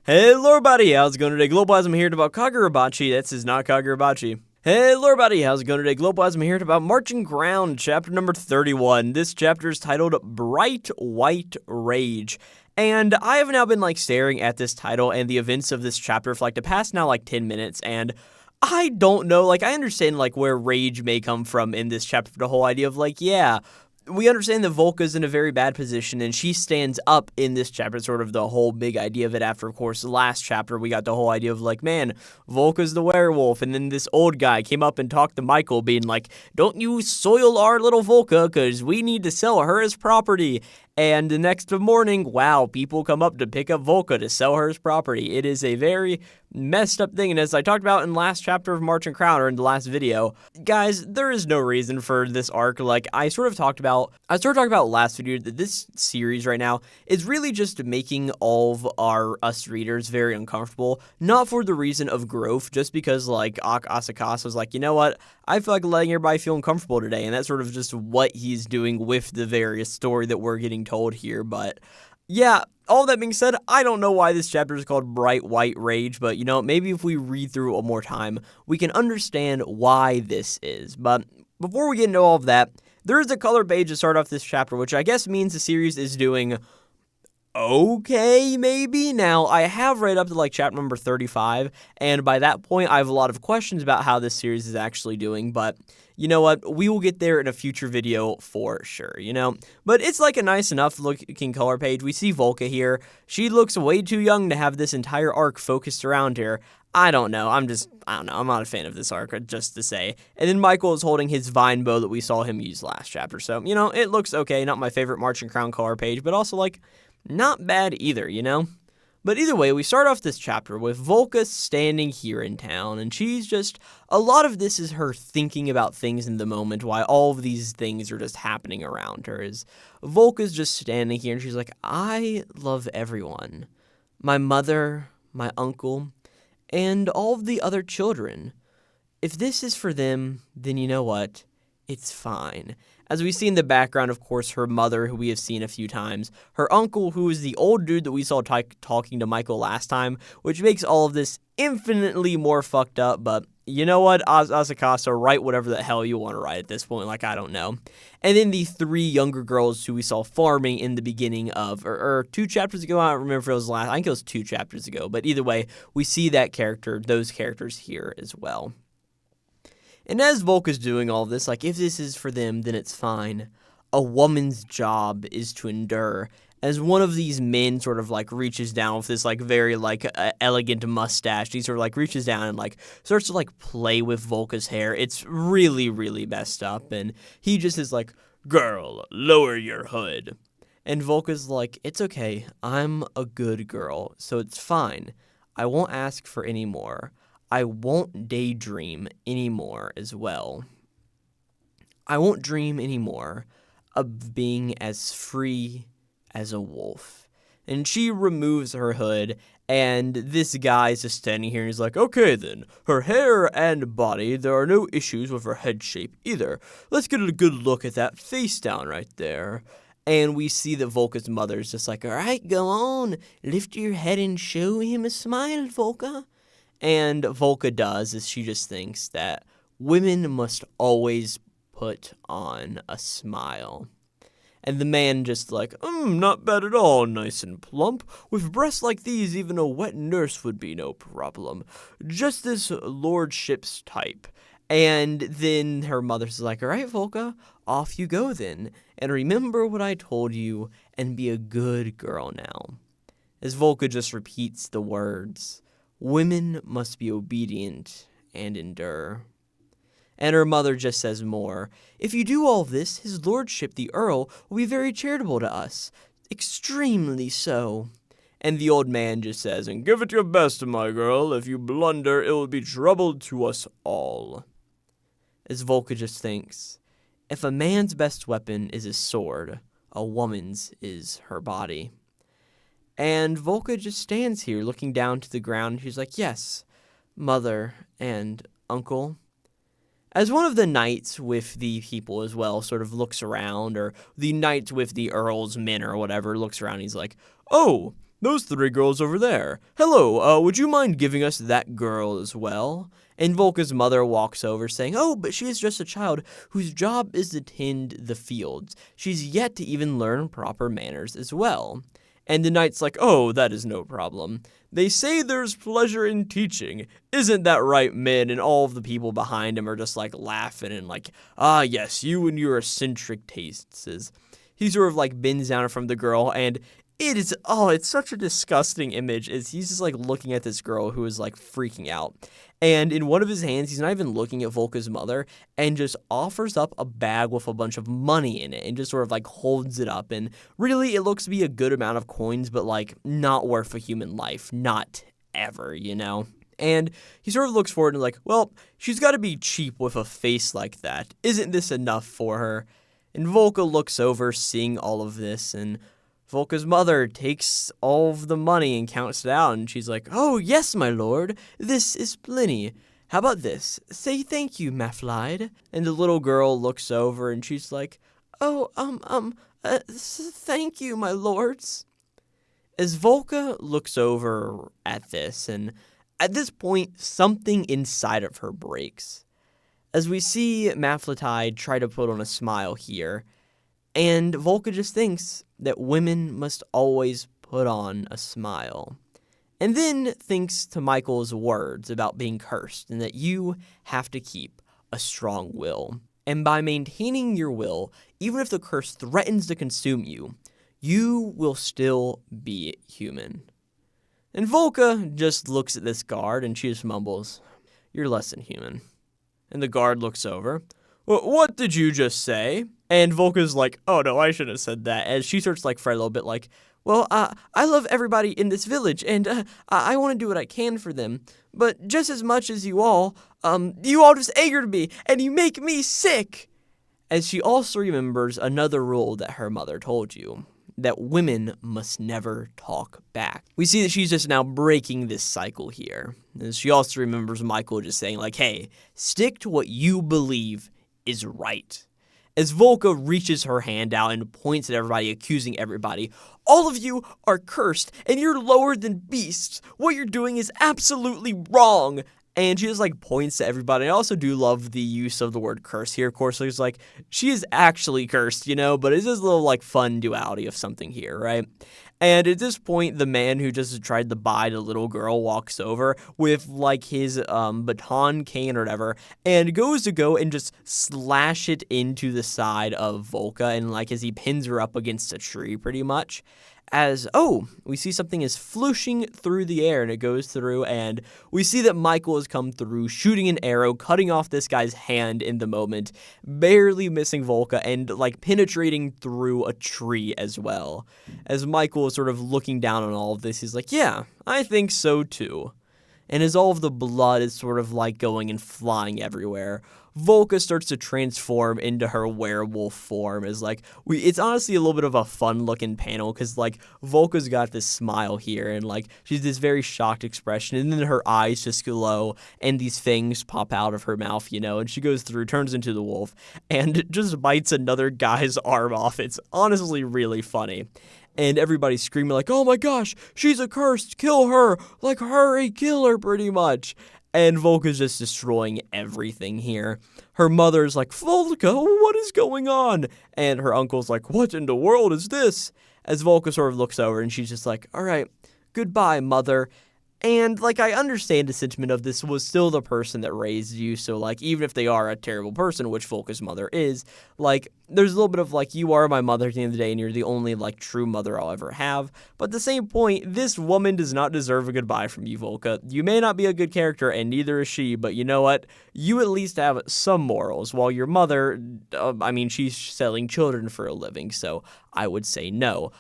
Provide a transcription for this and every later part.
Hello everybody, how's it going today? Glowplasma here to about Kagurabachi. This is not Kagurabachi. Hello everybody, how's it going today? Glowplasma here to about Märchen Crown, chapter number 31. This chapter is titled Bright White Rage. And I have now been staring at this title and the events of this chapter for the past now 10 minutes, and I don't know, I understand where rage may come from in this chapter, the whole idea of yeah, we understand that Volka's in a very bad position, and she stands up in this chapter, sort of the whole big idea of it after, of course, the last chapter, we got the whole idea of, man, Volka's the werewolf, and then this old guy came up and talked to Michael, being don't you soil our little Volka, because we need to sell her as property. And the next morning, wow, people come up to pick up Volka to sell her as property. It is a very messed up thing, and as I talked about in the last chapter of Märchen Crown, or in the last video, guys, there is no reason for this arc. I sort of talked about last video that this series right now is really just making all of us readers very uncomfortable, not for the reason of growth, just because Asakasa was you know what, I feel like letting everybody feel uncomfortable today, and that's sort of just what he's doing with the various story that we're getting told here. But yeah, all that being said, I don't know why this chapter is called Bright White Rage, but maybe if we read through it one more time, we can understand why this is. But before we get into all of that, there is a color page to start off this chapter, which I guess means the series is doing okay, maybe? Now, I have read up to chapter number 35, and by that point, I have a lot of questions about how this series is actually doing, but you know what? We will get there in a future video for sure, But it's a nice enough looking color page. We see Volka here. She looks way too young to have this entire arc focused around her. I don't know. I don't know. I'm not a fan of this arc, just to say. And then Michael is holding his vine bow that we saw him use last chapter. So, it looks okay. Not my favorite Märchen Crown color page, but also, not bad either, But either way, we start off this chapter with Volka standing here in town, and she's just, a lot of this is her thinking about things in the moment, why all of these things are just happening around her, is Volka's just standing here, and she's I love everyone. My mother, my uncle, and all of the other children. If this is for them, then you know what? It's fine. As we see in the background, of course, her mother, who we have seen a few times, her uncle, who is the old dude that we saw talking to Michael last time, which makes all of this infinitely more fucked up, but you know what, Asakasa, write whatever the hell you want to write at this point, I don't know. And then the three younger girls who we saw farming in the beginning of, or 2 chapters ago, I don't remember if it was I think it was 2 chapters ago, but either way, we see those characters here as well. And as Volka's doing all this, if this is for them, then it's fine. A woman's job is to endure. As one of these men sort of, reaches down with this, very, elegant mustache. He sort of, reaches down and, starts to, play with Volka's hair. It's really, really messed up. And he just is girl, lower your hood. And Volka's it's okay. I'm a good girl, so it's fine. I won't ask for any more. I won't daydream anymore as well. I won't dream anymore of being as free as a wolf. And she removes her hood, and this guy's just standing here, and he's okay then, her hair and body, there are no issues with her head shape either. Let's get a good look at that face down right there. And we see that Volka's mother's just all right, go on, lift your head and show him a smile, Volka. And Volka does, is she just thinks that women must always put on a smile. And the man just not bad at all, nice and plump. With breasts like these, even a wet nurse would be no problem. Just this lordship's type. And then her mother's all right, Volka, off you go then. And remember what I told you, and be a good girl now. As Volka just repeats the words, women must be obedient and endure. And her mother just says more. If you do all this, his lordship, the Earl, will be very charitable to us. Extremely so. And the old man just says, and give it your best, my girl. If you blunder, it will be trouble to us all. As Volka just thinks, if a man's best weapon is his sword, a woman's is her body. And Volka just stands here looking down to the ground. She's yes, mother and uncle. As one of the knights with the people as well sort of looks around, or the knight with the earl's men or whatever looks around, he's oh, those 3 girls over there. Hello, would you mind giving us that girl as well? And Volka's mother walks over saying, oh, but she is just a child whose job is to tend the fields. She's yet to even learn proper manners as well. And the knight's like, oh, that is no problem. They say there's pleasure in teaching. Isn't that right, men? And all of the people behind him are just like laughing and like, ah, yes, you and your eccentric tastes. He sort of like bends down from the girl, and it's such a disgusting image as he's just like looking at this girl who is like freaking out. And in one of his hands, he's not even looking at Volka's mother, and just offers up a bag with a bunch of money in it and just sort of like holds it up. And really, it looks to be a good amount of coins, but like not worth a human life. Not ever, you know? And he sort of looks forward and like, well, she's got to be cheap with a face like that. Isn't this enough for her? And Volka looks over, seeing all of this, and Volka's mother takes all of the money and counts it out, and she's like, oh, yes, my lord, this is plenty. How about this? Say thank you, Maflide. And the little girl looks over, and she's like, oh, thank you, my lords. As Volka looks over at this, and at this point, something inside of her breaks. As we see Maflide try to put on a smile here, and Volka just thinks that women must always put on a smile. And then thinks to Michael's words about being cursed and that you have to keep a strong will. And by maintaining your will, even if the curse threatens to consume you, you will still be human. And Volka just looks at this guard and she just mumbles, you're less than human. And the guard looks over. What did you just say? And Volka's like, oh no, I shouldn't have said that. As she starts to like fret a little bit like, well, I love everybody in this village, and I want to do what I can for them. But just as much as you all just angered me, and you make me sick. As she also remembers another rule that her mother told you, that women must never talk back. We see that she's just now breaking this cycle here. And she also remembers Michael just saying like, hey, stick to what you believe is right. As Volka reaches her hand out and points at everybody, accusing everybody, all of you are cursed, and you're lower than beasts. What you're doing is absolutely wrong. And she just like points to everybody. I also do love the use of the word curse here. Of course, it's like she is actually cursed, you know, but it's just a little like fun duality of something here, right? And at this point, the man who just tried to buy the little girl walks over with like his baton cane or whatever, and goes to go and just slash it into the side of Volka, and like as he pins her up against a tree pretty much. As, we see something is flooshing through the air, and it goes through, and we see that Michael has come through, shooting an arrow, cutting off this guy's hand in the moment, barely missing Volka, and, like, penetrating through a tree as well. As Michael is sort of looking down on all of this, he's like, yeah, I think so too. And as all of the blood is sort of, like, going and flying everywhere, Volka starts to transform into her werewolf form. It's honestly a little bit of a fun looking panel because like Volka's got this smile here and like she's this very shocked expression, and then her eyes just glow and these fangs pop out of her mouth, you know, and she goes through, turns into the wolf, and just bites another guy's arm off. It's honestly really funny. And everybody's screaming like, oh my gosh, she's accursed, kill her, like hurry, kill her pretty much. And Volka's just destroying everything here. Her mother's like, Volka, what is going on? And her uncle's like, what in the world is this? As Volka sort of looks over and she's just like, all right, goodbye, mother. And, like, I understand the sentiment of this was still the person that raised you, so, like, even if they are a terrible person, which Volka's mother is, like, there's a little bit of, like, you are my mother at the end of the day, and you're the only, like, true mother I'll ever have. But at the same point, this woman does not deserve a goodbye from you, Volka. You may not be a good character, and neither is she, but you know what? You at least have some morals, while your mother, she's selling children for a living, so I would say no.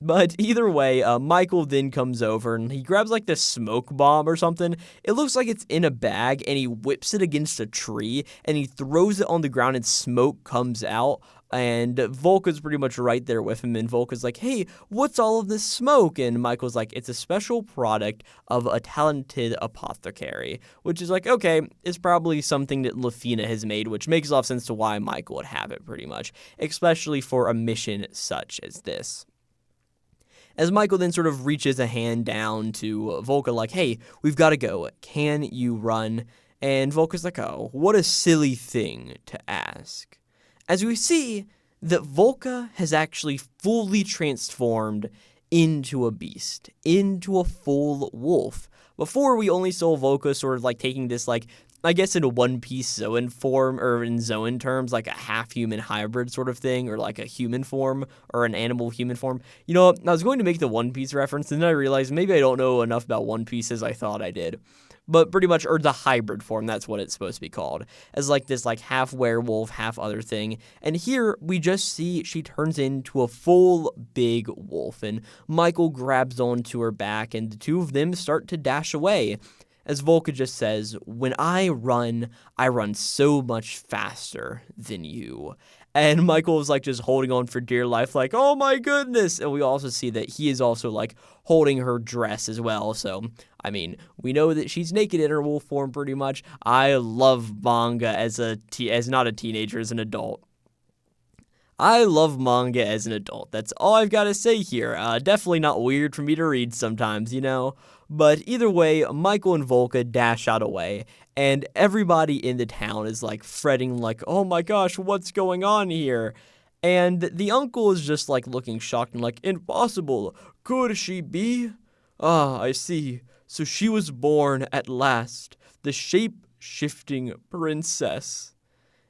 But either way, Michael then comes over, and he grabs, like, this smoke bomb or something. It looks like it's in a bag, and he whips it against a tree, and he throws it on the ground, and smoke comes out. And Volka's pretty much right there with him, and Volka's like, hey, what's all of this smoke? And Michael's like, it's a special product of a talented apothecary, which is like, okay, it's probably something that Lafina has made, which makes a lot of sense to why Michael would have it pretty much, especially for a mission such as this. as Michael then sort of reaches a hand down to Volka like, hey, we've got to go. Can you run? And Volka's like, oh, what a silly thing to ask. As we see that Volka has actually fully transformed into a beast, into a full wolf. Before, we only saw Volka sort of like taking this, like, I guess in a One Piece Zoan form, or in Zoan terms, like a half-human hybrid sort of thing, or like a human form, or an animal human form. You know, I was going to make the One Piece reference, and then I realized maybe I don't know enough about One Piece as I thought I did. But pretty much, or the hybrid form, that's what it's supposed to be called, as like this like half werewolf, half other thing. And here we just see she turns into a full big wolf, and Michael grabs onto her back, and the two of them start to dash away. As Volka just says, when I run so much faster than you. And Michael is like just holding on for dear life, like, oh my goodness. And we also see that he is also like holding her dress as well. So, I mean, we know that she's naked in her wolf form pretty much. I love manga as not a teenager, as an adult. I love manga as an adult. That's all I've got to say here. Definitely not weird for me to read sometimes, you know. But either way, Michael and Volka dash out away, and everybody in the town is like fretting like, oh my gosh, what's going on here? And the uncle is just like looking shocked and like, impossible. Could she be? Ah, I see. So she was born at last, the shape-shifting princess.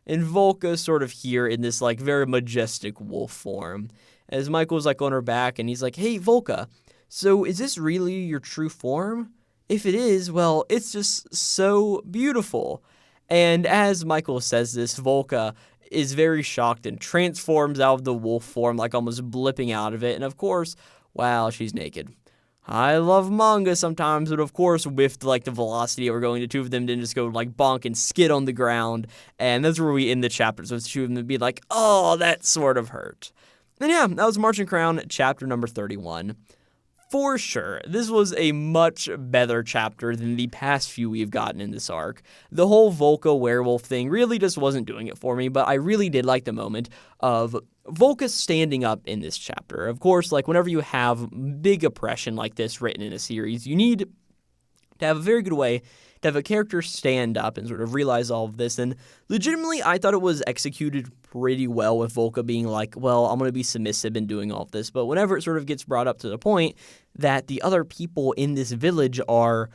And Volka's sort of here in this like very majestic wolf form, as Michael's like on her back, and he's like, hey, Volka, so is this really your true form? If it is, well, it's just so beautiful. And as Michael says this, Volka is very shocked and transforms out of the wolf form, like almost blipping out of it. And of course, wow, she's naked. I love manga sometimes, but of course, with like the velocity we're going, the two of them didn't just go like bonk and skid on the ground. And that's where we end the chapter. So the two of them be like, oh, that sort of hurt. And yeah, that was Märchen Crown, chapter number 31. For sure, this was a much better chapter than the past few we've gotten in this arc. The whole Volka werewolf thing really just wasn't doing it for me, but I really did like the moment of Volka standing up in this chapter. Of course, like whenever you have big oppression like this written in a series, you need to have a very good way to have a character stand up and sort of realize all of this. And legitimately, I thought it was executed pretty well with Volka being like, well, I'm going to be submissive in doing all of this. But whenever it sort of gets brought up to the point that the other people in this village are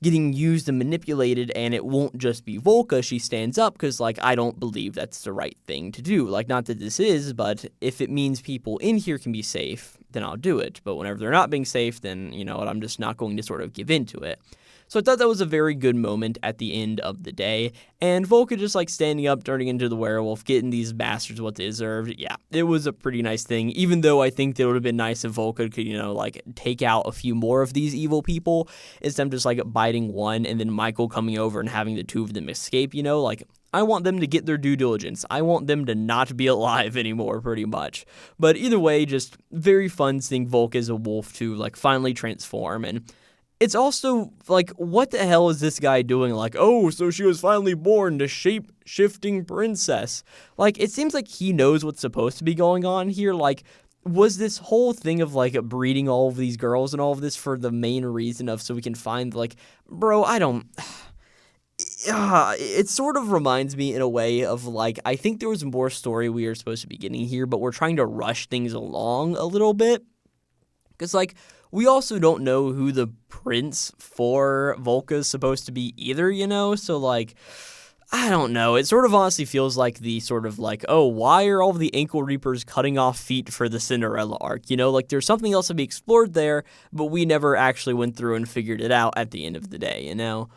getting used and manipulated, and it won't just be Volka, she stands up because, like, I don't believe that's the right thing to do. Like, not that this is, but if it means people in here can be safe, then I'll do it. But whenever they're not being safe, then, you know what, I'm just not going to sort of give in to it. So I thought that was a very good moment at the end of the day, and Volka just like standing up, turning into the werewolf, getting these bastards what they deserved. Yeah, it was a pretty nice thing, even though I think that it would have been nice if Volka could, you know, like take out a few more of these evil people instead of just like biting one and then Michael coming over and having the two of them escape, you know, like I want them to get their due diligence. I want them to not be alive anymore, pretty much. But either way, just very fun seeing Volka as a wolf to like finally transform. And it's also, like, what the hell is this guy doing? Like, oh, so she was finally born, the shape-shifting princess. Like, it seems like he knows what's supposed to be going on here. Like, was this whole thing of, like, breeding all of these girls and all of this for the main reason of so we can find, like, bro, I don't... it sort of reminds me in a way of, like, I think there was more story we were supposed to be getting here, but we're trying to rush things along a little bit. Because, like... we also don't know who the prince for Volka is supposed to be either, you know? So, like, I don't know. It sort of honestly feels like the sort of like, oh, why are all of the ankle reapers cutting off feet for the Cinderella arc? You know, like, there's something else to be explored there, but we never actually went through and figured it out at the end of the day, you know?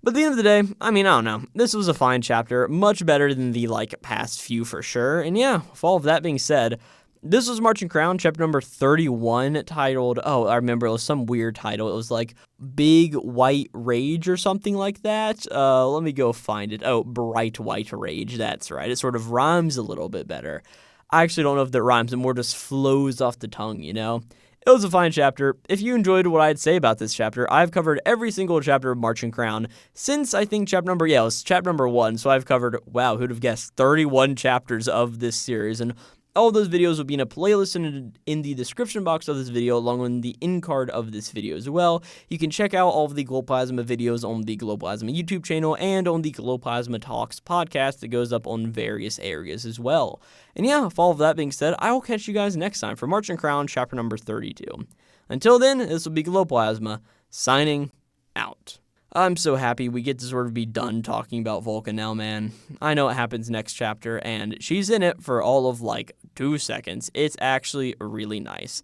But at the end of the day, I mean, I don't know. This was a fine chapter, much better than the, like, past few for sure. And yeah, with all of that being said... this was Märchen Crown, chapter number 31, titled, oh, I remember, it was some weird title. It was like Big White Rage or something like that. Let me go find it. Oh, Bright White Rage, that's right. It sort of rhymes a little bit better. I actually don't know if that rhymes, it more just flows off the tongue, you know? It was a fine chapter. If you enjoyed what I had to say about this chapter, I've covered every single chapter of Märchen Crown since, I think, chapter number 1. So I've covered, wow, who'd have guessed, 31 chapters of this series, and All of those videos will be in a playlist in the description box of this video, along with the in card of this video as well. You can check out all of the Glowplasma videos on the Glowplasma YouTube channel and on the Glowplasma Talks podcast that goes up on various areas as well. And yeah, with all of that being said, I will catch you guys next time for Märchen Crown chapter number 32. Until then, this will be Glowplasma, signing out. I'm so happy we get to sort of be done talking about Volka now, man. I know it happens next chapter, and she's in it for all of, 2 seconds. It's actually really nice.